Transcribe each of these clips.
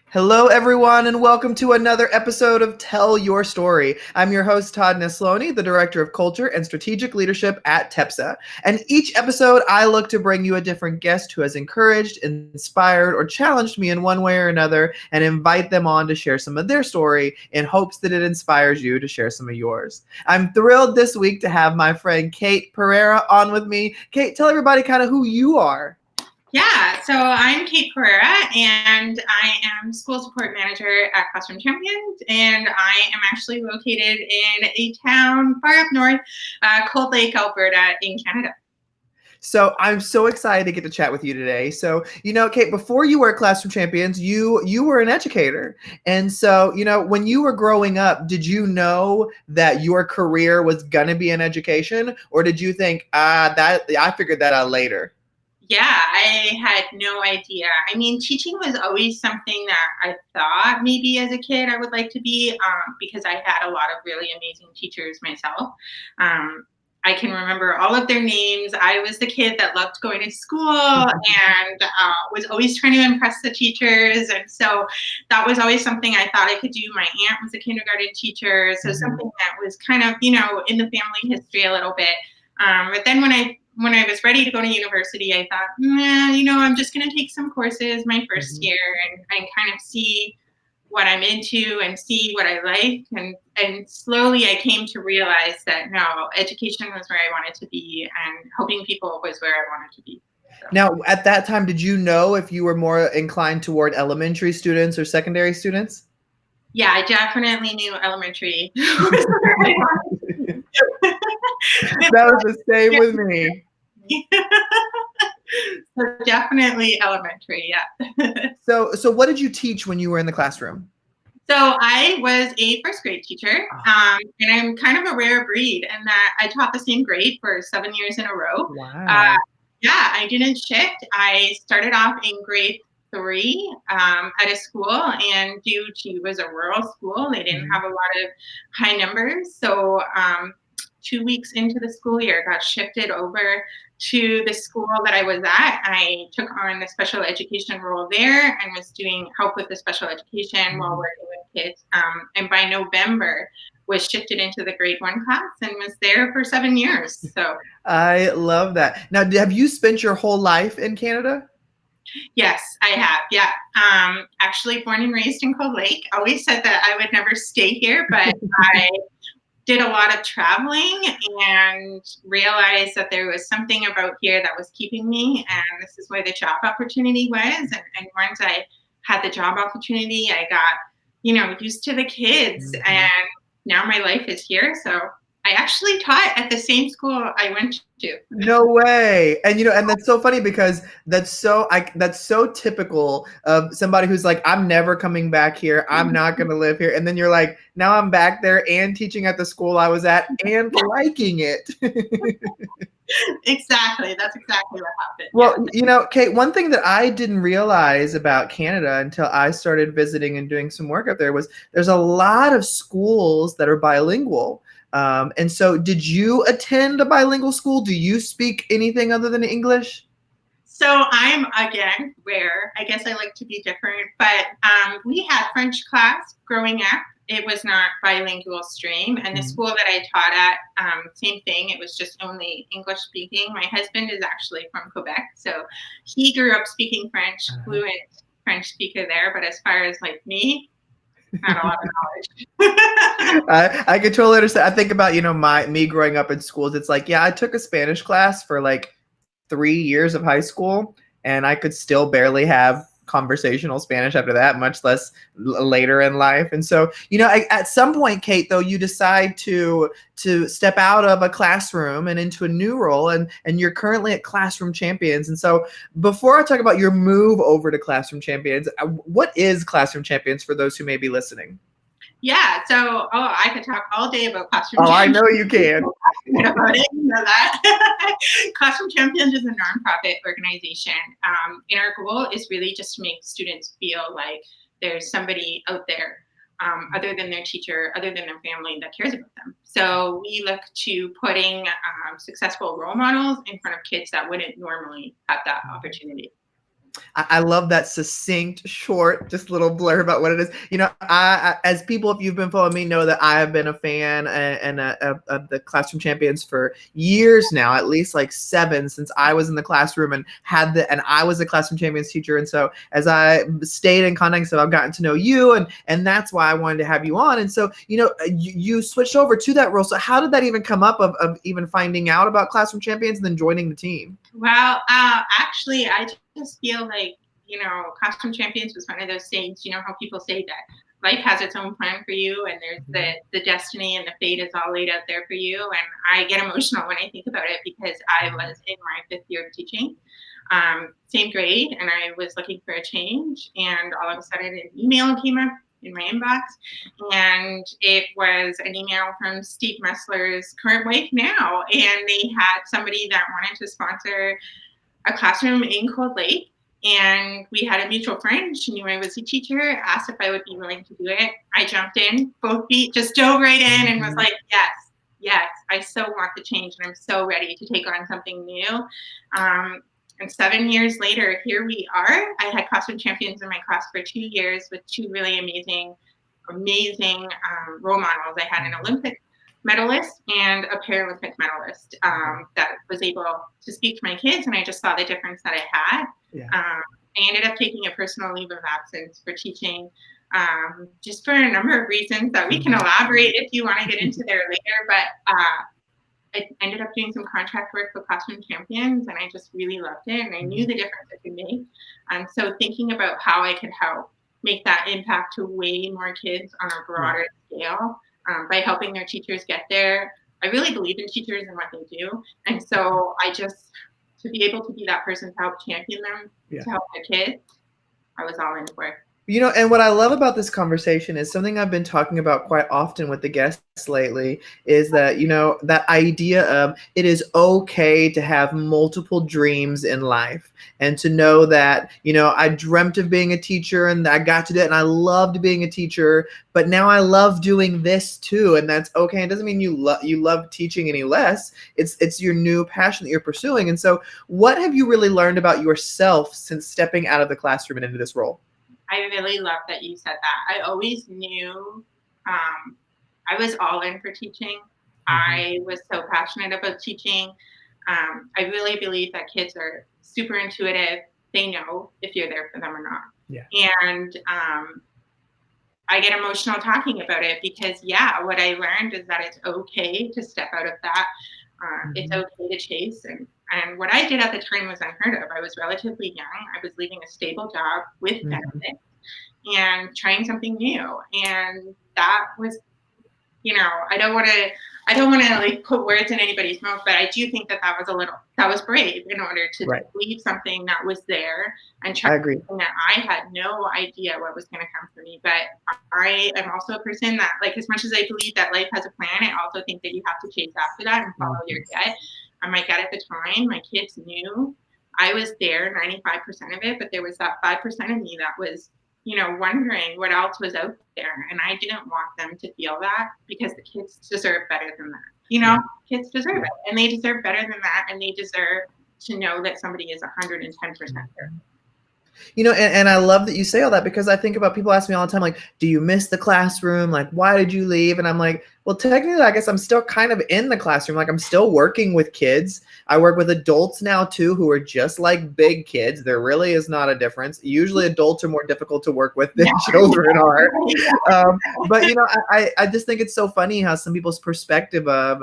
Hello, everyone, and welcome to another episode of Tell Your Story. I'm your host, Todd Nesloni, the Director of Culture and Strategic Leadership at TEPSA. And each episode, I look to bring you a different guest who has encouraged, inspired, or challenged me in one way or another and invite them on to share some of their story in hopes that it inspires you to share some of yours. I'm thrilled this week to have my friend Kate Pereira on with me. Kate, tell everybody kind of who you are. Yeah, so I'm Kate Pereira, and I am school support manager at Classroom Champions, and I am actually located in a town far up north, Cold Lake, Alberta, in Canada. So I'm so excited to get to chat with you today. So, Kate, before you were at Classroom Champions, you were an educator. And so, when you were growing up, did you know that your career was going to be in education? Or did you think, that I figured that out later? Yeah, I had no idea. I mean, teaching was always something that I thought maybe as a kid I would like to be, because I had a lot of really amazing teachers myself. I can remember all of their names. I was the kid that loved going to school and was always trying to impress the teachers. And so that was always something I thought I could do. My aunt was a kindergarten teacher, so something that was kind of, in the family history a little bit. But then when I was ready to go to university, I thought, I'm just going to take some courses my first year and kind of see what I'm into and see what I like. And slowly I came to realize that no, education was where I wanted to be and helping people was where I wanted to be. So. Now, at that time, did you know if you were more inclined toward elementary students or secondary students? Yeah, I definitely knew elementary. That was the same with me. So definitely elementary, yeah. So what did you teach when you were in the classroom? So I was a first grade teacher, and I'm kind of a rare breed in that I taught the same grade for 7 years in a row. Wow. Yeah, I didn't shift. I started off in grade 3 at a school, and due to it was a rural school, they didn't have a lot of high numbers. So 2 weeks into the school year, got shifted over to the school that I was at. I took on the special education role there and was doing help with the special education while working with kids. And by November, was shifted into the grade 1 class and was there for 7 years. So I love that. Now, have you spent your whole life in Canada? yes, I have. Yeah. Actually born and raised in Cold Lake. Always said that I would never stay here, but I did a lot of traveling and realized that there was something about here that was keeping me. And this is where the job opportunity was. And once I had the job opportunity, I got, used to the kids. And now my life is here. So I actually taught at the same school I went to. No way. And and that's so funny because that's so typical of somebody who's like, I'm never coming back here. I'm not going to live here. And then you're like, now I'm back there and teaching at the school I was at and liking it. Exactly. That's exactly what happened. Well, Yeah. Kate, one thing that I didn't realize about Canada until I started visiting and doing some work up there was there's a lot of schools that are bilingual. And so did you attend a bilingual school? Do you speak anything other than English? So I'm, again, rare. I guess I like to be different. But we had French class growing up. It was not bilingual stream. And the school that I taught at, same thing. It was just only English speaking. My husband is actually from Quebec. So he grew up speaking French, fluent French speaker there. But as far as like me, not a lot of knowledge. I could totally understand. I think about, me growing up in schools. It's like, yeah, I took a Spanish class for like 3 years of high school, and I could still barely have conversational Spanish after that, much less later in life. And so, at some point, Kate, though, you decide to step out of a classroom and into a new role, and you're currently at Classroom Champions. And so, before I talk about your move over to Classroom Champions, what is Classroom Champions for those who may be listening? Yeah, so I could talk all day about Classroom Oh, I Champions. know you can. About it, you know that. Classroom Champions is a nonprofit organization, and our goal is really just to make students feel like there's somebody out there other than their teacher, other than their family that cares about them. So we look to putting successful role models in front of kids that wouldn't normally have that opportunity. I love that succinct, short, just little blur about what it is. As people, if you've been following me, know that I have been a fan of the Classroom Champions for years now, at least like 7 since I was in the classroom and I was a Classroom Champions teacher. And so as I stayed in contact, so I've gotten to know you, and that's why I wanted to have you on. And so, you switched over to that role. So how did that even come up of even finding out about Classroom Champions and then joining the team? Well, actually, I just feel like, Costume Champions was one of those things, how people say that life has its own plan for you, and there's the destiny and the fate is all laid out there for you. And I get emotional when I think about it because I was in my 5th year of teaching, same grade, and I was looking for a change. And all of a sudden, an email came up in my inbox, and it was an email from Steve Messler's current wife now, and they had somebody that wanted to sponsor a classroom in Cold Lake. And we had a mutual friend. She knew I was a teacher, asked if I would be willing to do it. I jumped in, both feet, just dove right in and was like, yes, I so want the change and I'm so ready to take on something new. And 7 years later, here we are. I had Costume Champions in my class for 2 years with 2 really amazing role models. I had an Olympic medalist and a Paralympic medalist that was able to speak to my kids, and I just saw the difference that it had. Yeah. I ended up taking a personal leave of absence for teaching, just for a number of reasons that we can elaborate if you want to get into there later. But I ended up doing some contract work for Classroom Champions, and I just really loved it, and I knew the difference it could make. And so thinking about how I could help make that impact to way more kids on a broader scale, by helping their teachers get there. I really believe in teachers and what they do. And so to be able to be that person to help champion them, to help their kids, I was all in for it. And what I love about this conversation is something I've been talking about quite often with the guests lately is that, that idea of it is okay to have multiple dreams in life and to know that, I dreamt of being a teacher and I got to do it and I loved being a teacher, but now I love doing this too. And that's okay. It doesn't mean you love teaching any less. It's your new passion that you're pursuing. And so what have you really learned about yourself since stepping out of the classroom and into this role? I really love that you said that. I always knew I was all in for teaching. I was so passionate about teaching. I really believe that kids are super intuitive. They know if you're there for them or not. Yeah. And I get emotional talking about it because, what I learned is that it's okay to step out of that. It's okay to chase. And what I did at the time was unheard of. I was relatively young. I was leaving a stable job with benefits and trying something new. And that was, I don't want to like put words in anybody's mouth, but I do think that was brave in order to leave something that was there and try something that I had no idea what was going to come for me. But I am also a person that, like, as much as I believe that life has a plan, I also think that you have to chase after that and follow your gut. My gut at the time, my kids knew I was there 95% of it, but there was that 5% of me that was, wondering what else was out there. And I didn't want them to feel that because the kids deserve better than that. Kids deserve it, and they deserve better than that. And they deserve to know that somebody is 110% there. And I love that you say all that because I think about people ask me all the time, like, do you miss the classroom? Like, why did you leave? And I'm like, well, technically, I guess I'm still kind of in the classroom. Like, I'm still working with kids. I work with adults now, too, who are just like big kids. There really is not a difference. Usually adults are more difficult to work with than children are. But, I just think it's so funny how some people's perspective of,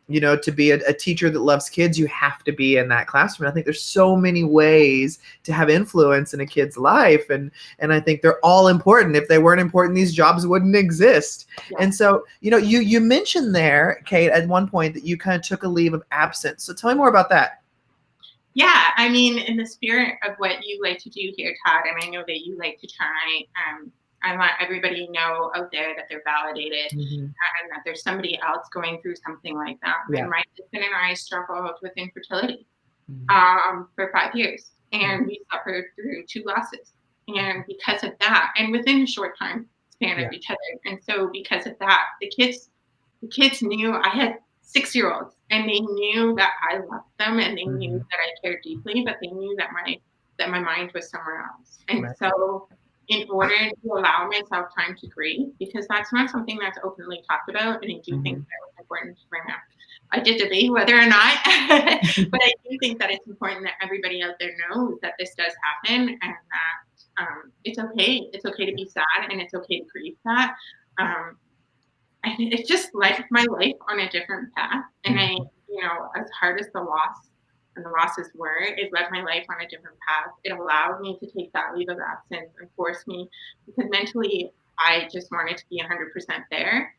to be a teacher that loves kids, you have to be in that classroom. I think there's so many ways to have influence in a kid's life. And I think they're all important. If they weren't important, these jobs wouldn't exist. Yeah. And so, you mentioned there, Kate, at one point that you kind of took a leave of absence. So tell me more about that. Yeah, I mean, in the spirit of what you like to do here, Todd, and I know that you like to try, I want everybody to know out there that they're validated and that there's somebody else going through something like that. Yeah. And my husband and I struggled with infertility for 5 years, and we suffered through 2 losses. And because of that, and within a short time span of each other, and so because of that, the kids knew I had 6-year-olds, and they knew that I loved them, and they knew that I cared deeply, but they knew that that my mind was somewhere else. And Right. so in order to allow myself time to grieve, because that's not something that's openly talked about, and I do think Mhm. that was important to bring up. I did debate whether or not, but I do think that it's important that everybody out there knows that this does happen, and that it's okay. It's okay to be sad, and it's okay to grieve that. Um, and it just led my life on a different path. And I, Mhm. as hard as the loss and the losses were, it led my life on a different path. It allowed me to take that leave of absence and forced me, because mentally I just wanted to be 100% there.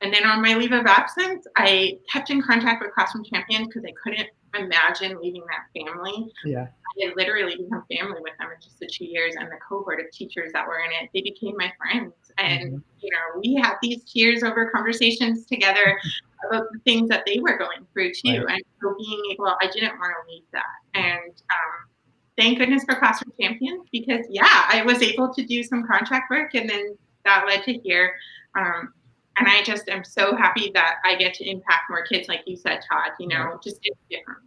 And then on my leave of absence, I kept in contact with Classroom Champions because I couldn't imagine leaving that family. Yeah. I had literally become family with them in just the 2 years, and the cohort of teachers that were in it, they became my friends. And, Mhm. we had these tears over conversations together about the things that they were going through too. Right. And so being able, I didn't want to leave that. And thank goodness for Classroom Champions, because, yeah, I was able to do some contract work, and then that led to here. Um, and I just am so happy that I get to impact more kids, like you said, Todd, Right. just it's different.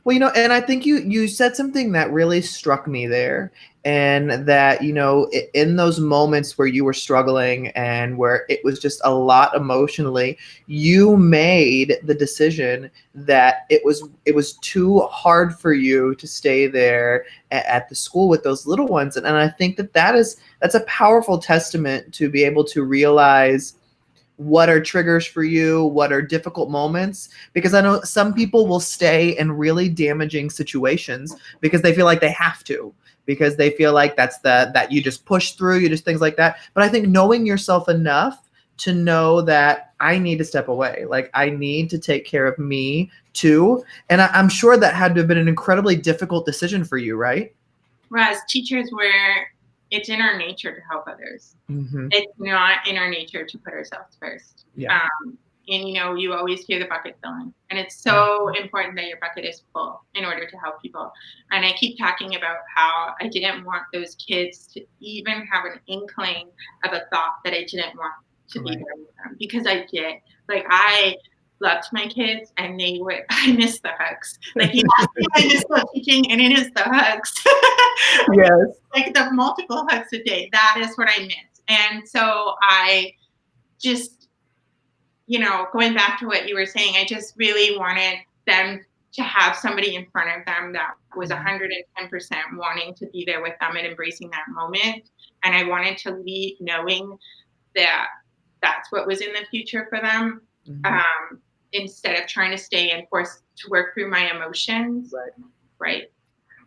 Well, and I think you said something that really struck me there, and that, in those moments where you were struggling and where it was just a lot emotionally, you made the decision that it was too hard for you to stay there at the school with those little ones, and I think that's a powerful testament to be able to realize what are triggers for you, what are difficult moments, because I know some people will stay in really damaging situations because they feel like they have to, because they feel like that you just push through, you just things like that. But I think knowing yourself enough to know that I need to step away, like I need to take care of me too, and I'm sure that had to have been an incredibly difficult decision for you, right? Whereas teachers, where it's in our nature to help others. Mm-hmm. It's not in our nature to put ourselves first. Yeah. And you always hear the bucket filling, and it's so important that your bucket is full in order to help people. And I keep talking about how I didn't want those kids to even have an inkling of a thought that I didn't want to be Right. there with them, because I did. Like, I loved my kids, and I miss the hugs. Like, you asked me if I miss the teaching, and it is the hugs. Yes. Like the multiple hugs a day. That is what I miss. And so I just, going back to what you were saying, I just really wanted them to have somebody in front of them that was Mhm. 110% wanting to be there with them and embracing that moment. And I wanted to leave knowing that that's what was in the future for them, Mhm. um, instead of trying to stay and force to work through my emotions. Right. Right.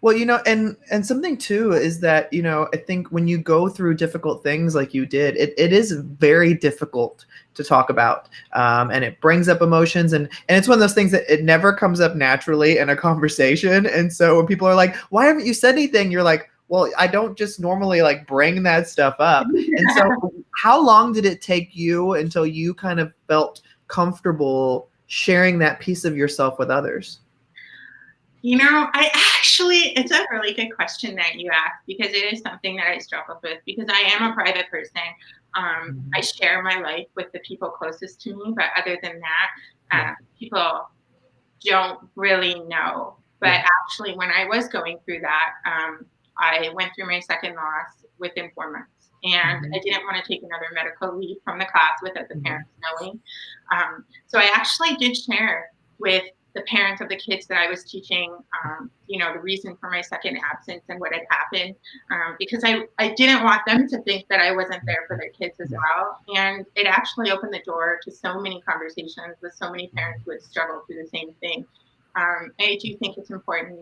Well, and something too is that, I think when you go through difficult things like you did, it is very difficult to talk about. And it brings up emotions, and it's one of those things that it never comes up naturally in a conversation. And so when people are like, why haven't you said anything? You're like, well, I don't just normally like bring that stuff up. And so how long did it take you until you kind of felt comfortable sharing that piece of yourself with others? It's a really good question that you asked, because it is something that I struggled with, because I am a private person. I Mhm. share my life with the people closest to me, but other than that, Yeah. people don't really know. But Yeah. actually, when I was going through that, I went through my second loss within 4 months. And I Mhm. didn't want to take another medical leave from the class without the Mhm. parents knowing. So I actually did share with the parents of the kids that I was teaching, the reason for my second absence and what had happened, because I didn't want them to think that I wasn't there for their kids as Yeah. well. And it actually opened the door to so many conversations with so many parents who had struggled through the same thing. I do think it's important,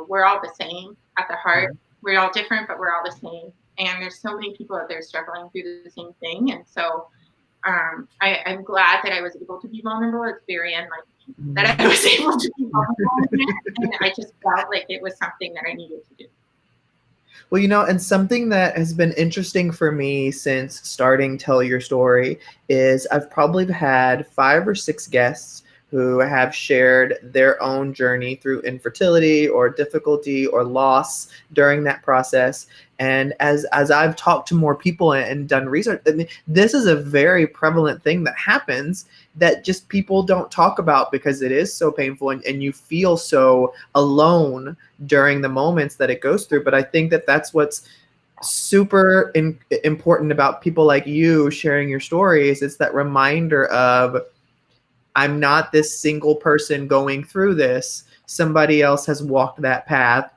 we're all the same at the heart. Right. We're all different, but we're all the same. And there's so many people out there struggling through the same thing. And so I'm glad that I was able to be vulnerable. It's very unlike me that Mhm. I was able to be vulnerable in it, and I just felt like it was something that I needed to do. Well, and something that has been interesting for me since starting Tell Your Story is I've probably had 5 or 6 guests who have shared their own journey through infertility or difficulty or loss during that process. And as I've talked to more people and done research, I mean, this is a very prevalent thing that happens that just people don't talk about because it is so painful, and you feel so alone during the moments that it goes through. But I think that that's what's super important about people like you sharing your stories. It's that reminder of, I'm not this single person going through this. Somebody else has walked that path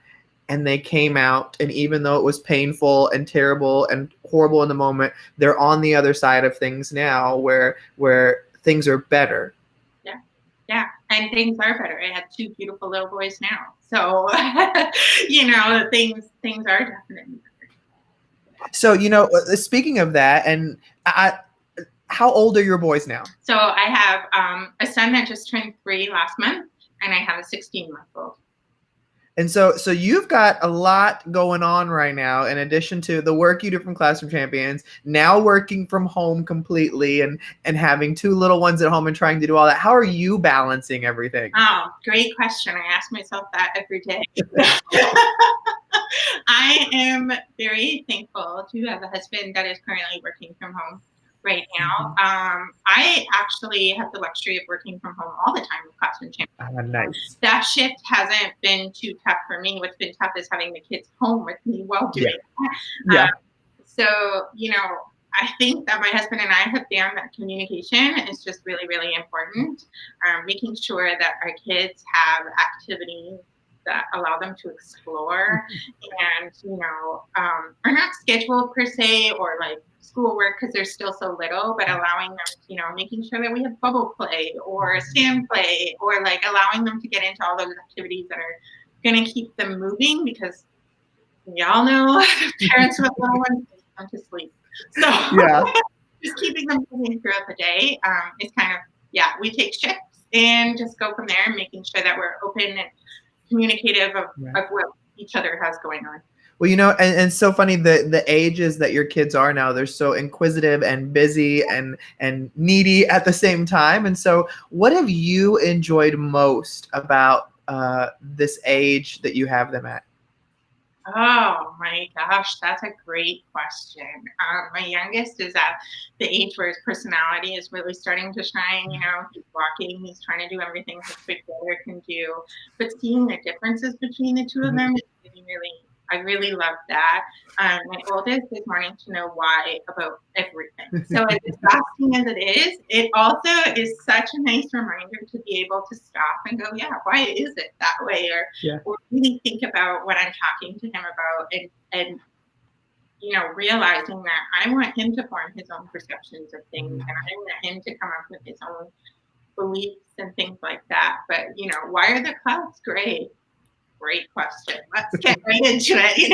and they came out. And even though it was painful and terrible and horrible in the moment, they're on the other side of things now where things are better. Yeah. Yeah. And things are better. I have two beautiful little boys now. So, things are definitely better. So, speaking of that, and how old are your boys now? So I have a son that just turned 3 last month, and I have a 16-month-old. And so you've got a lot going on right now, in addition to the work you do from Classroom Champions, now working from home completely and having 2 little ones at home and trying to do all that. How are you balancing everything? Oh, great question. I ask myself that every day. I am very thankful to have a husband that is currently working from home right now. I actually have the luxury of working from home all the time with Classroom Champions. Nice. That shift hasn't been too tough for me. What's been tough is having the kids home with me while doing that. Yeah. So, I think that my husband and I have found that communication is just really, really important. Making sure that our kids have activities that allow them to explore and, are not scheduled per se or like schoolwork because they're still so little, but allowing them, making sure that we have bubble play or stand play or like allowing them to get into all those activities that are going to keep them moving, because y'all know parents with little ones come to sleep. So Yeah. just keeping them moving throughout the day is kind of, we take shifts and just go from there and making sure that we're open and communicative of what each other has going on. Well, and it's so funny, the ages that your kids are now, they're so inquisitive and busy and needy at the same time. And so what have you enjoyed most about this age that you have them at? Oh my gosh, that's a great question. My youngest is at the age where his personality is really starting to shine. He's walking, he's trying to do everything his big brother can do. But seeing the differences between the two of them is really, really, I really love that. My oldest is wanting to know why about everything. So as exhausting as it is, it also is such a nice reminder to be able to stop and go, why is it that way? Or really think about what I'm talking to him about and realizing that I want him to form his own perceptions of things and I want him to come up with his own beliefs and things like that. But, why are the clouds gray? Great question. Let's get right into it,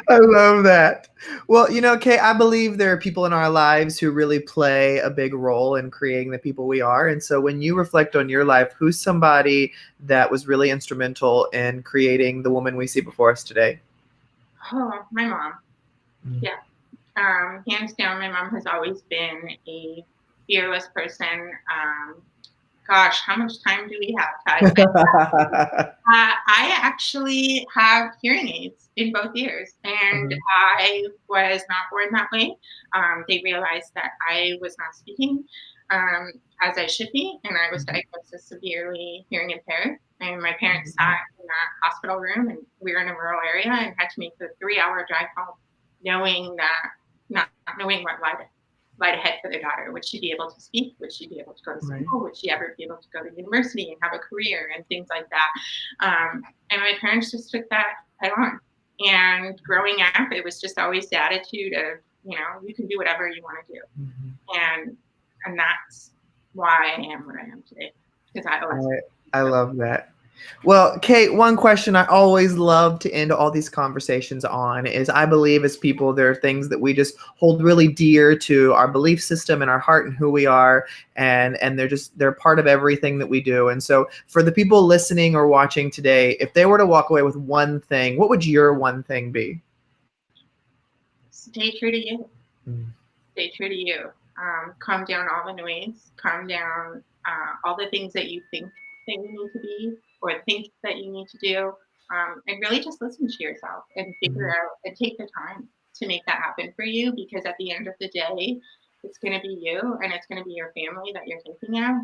I love that. Well, Kate, I believe there are people in our lives who really play a big role in creating the people we are. And so when you reflect on your life, who's somebody that was really instrumental in creating the woman we see before us today? Oh, my mom. Yeah. Hands down, my mom has always been a fearless person. Gosh, how much time do we have, Ty? I actually have hearing aids in both ears, and I was not born that way. They realized that I was not speaking as I should be, and I was diagnosed as severely hearing impaired. And my parents sat in that hospital room, and we were in a rural area, and had to make the 3-hour drive home, not knowing what lied ahead for their daughter. Would she be able to speak? Would she be able to go to school? Would she ever be able to go to university and have a career and things like that? And my parents just took that head on. And growing up, it was just always the attitude of, you can do whatever you want to do. And that's why I am where I am today. Because I love that. Well, Kate, one question I always love to end all these conversations on is, I believe as people, there are things that we just hold really dear to our belief system and our heart and who we are. And they're part of everything that we do. And so for the people listening or watching today, if they were to walk away with one thing, what would your one thing be? Stay true to you. Stay true to you. Calm down all the noise. Calm down all the things that you think that you need to be or think that you need to do, and really just listen to yourself and figure Mhm. out and take the time to make that happen for you, because at the end of the day, it's going to be you and it's going to be your family that you're thinking of,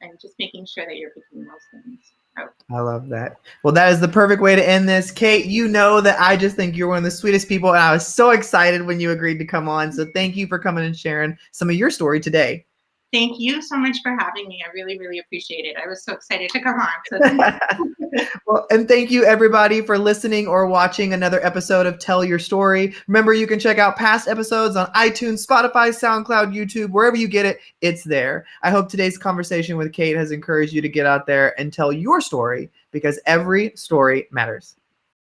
and just making sure that you're picking those things out. I love that. Well, that is the perfect way to end this. Kate, you know that I just think you're one of the sweetest people, and I was so excited when you agreed to come on. So thank you for coming and sharing some of your story today. Thank you so much for having me. I really, really appreciate it. I was so excited to come on. So thank you. Well, and thank you everybody for listening or watching another episode of Tell Your Story. Remember, you can check out past episodes on iTunes, Spotify, SoundCloud, YouTube, wherever you get it, it's there. I hope today's conversation with Kate has encouraged you to get out there and tell your story, because every story matters.